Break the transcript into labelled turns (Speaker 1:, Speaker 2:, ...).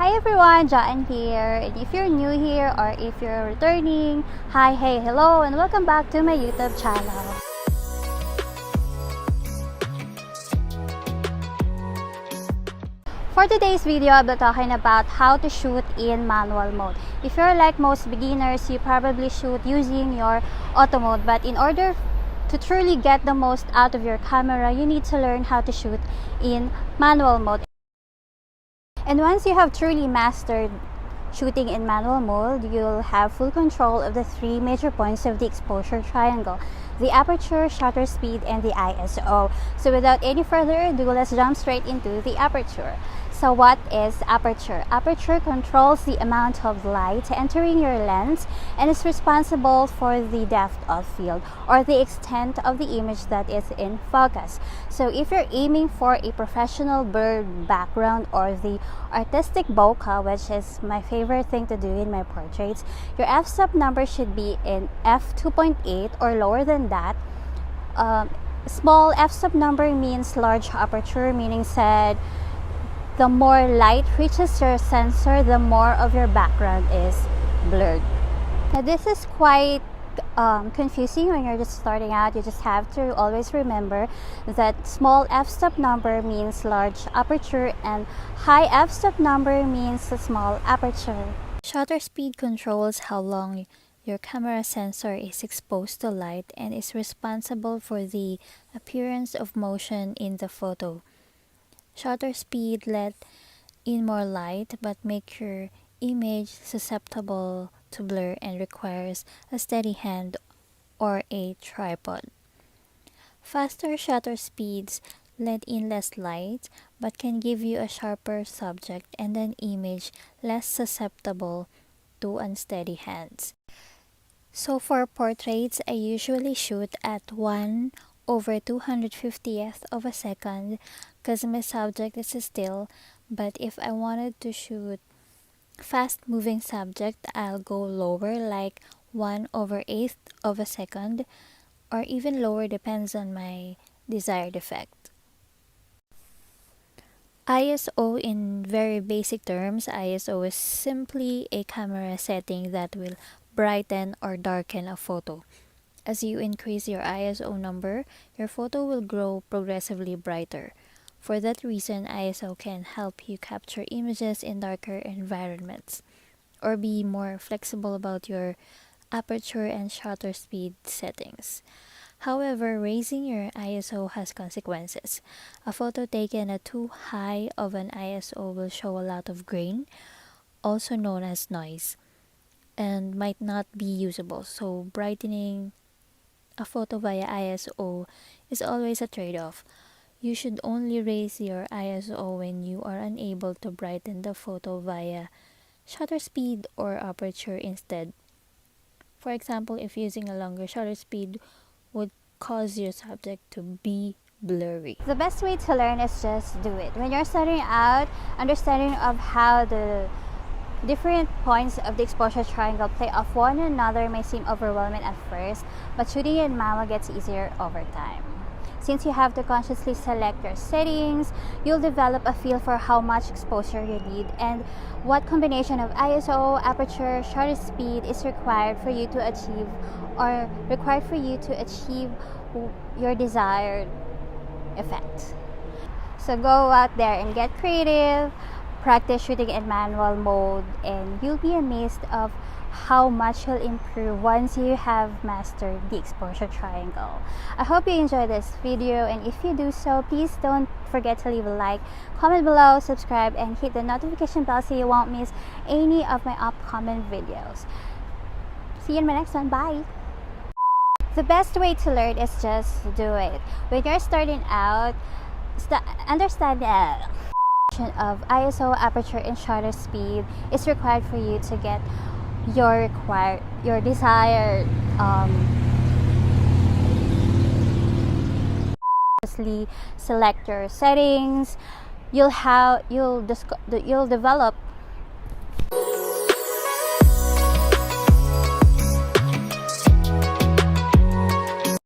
Speaker 1: Hi everyone, Jhoan here, and if you're new here or if you're returning, hi, hey, hello, and welcome back to my YouTube channel. For today's video, I'll be talking about how to shoot in manual mode. If you're like most beginners, you probably shoot using your auto mode, but in order to truly get the most out of your camera, you need to learn how to shoot in manual mode. And once you have truly mastered shooting in manual mode, you'll have full control of the three major points of the exposure triangle: the aperture, shutter speed, and the ISO. So without any further ado, let's jump straight into the aperture. So what is aperture? Aperture controls the amount of light entering your lens and is responsible for the depth of field or the extent of the image that is in focus. So if you're aiming for a professional bird background or the artistic bokeh, which is my favorite thing to do in my portraits, your f-stop number should be in f2.8 or lower than that. Small f-stop number means large aperture, meaning said the more light reaches your sensor, the more of your background is blurred. Now this is quite confusing when you're just starting out. You just have to always remember that small f-stop number means large aperture and high f-stop number means a small aperture. Shutter speed controls how long your camera sensor is exposed to light and is responsible for the appearance of motion in the photo. Shutter speed let in more light but make your image susceptible to blur and requires a steady hand or a tripod. Faster shutter speeds let in less light but can give you a sharper subject and an image less susceptible to unsteady hands. So for portraits, I usually shoot at 1/250th of a second because my subject is still, but if I wanted to shoot fast moving subject, I'll go lower, like 1/8th of a second, or even lower, depends on my desired effect. ISO, in very basic terms, ISO is simply a camera setting that will brighten or darken a photo. As you increase your ISO number, your photo will grow progressively brighter. For that reason, ISO can help you capture images in darker environments, or be more flexible about your aperture and shutter speed settings. However, raising your ISO has consequences. A photo taken at too high of an ISO will show a lot of grain, also known as noise, and might not be usable. So brightening a photo via ISO is always a trade-off. You should only raise your ISO when you are unable to brighten the photo via shutter speed or aperture instead. For example, if using a longer shutter speed would cause your subject to be blurry. The best way to learn is just do it. When you're starting out, understanding of how the different points of the exposure triangle play off one another may seem overwhelming at first, but shooting in manual gets easier over time. Since you have to consciously select your settings, you'll develop a feel for how much exposure you need and what combination of ISO, aperture, shutter speed is required for you to achieve your desired effect. So go out there and get creative, practice shooting in manual mode, and you'll be amazed of how much you'll improve once you have mastered the exposure triangle. I hope you enjoyed this video, and if you do so, please don't forget to leave a like, comment below, subscribe, and hit the notification bell so you won't miss any of my upcoming videos. See you in my next one. Bye! The best way to learn is just do it. When you're starting out, understand that of ISO, aperture, and shutter speed is required for you to get your desired select your settings. You'll develop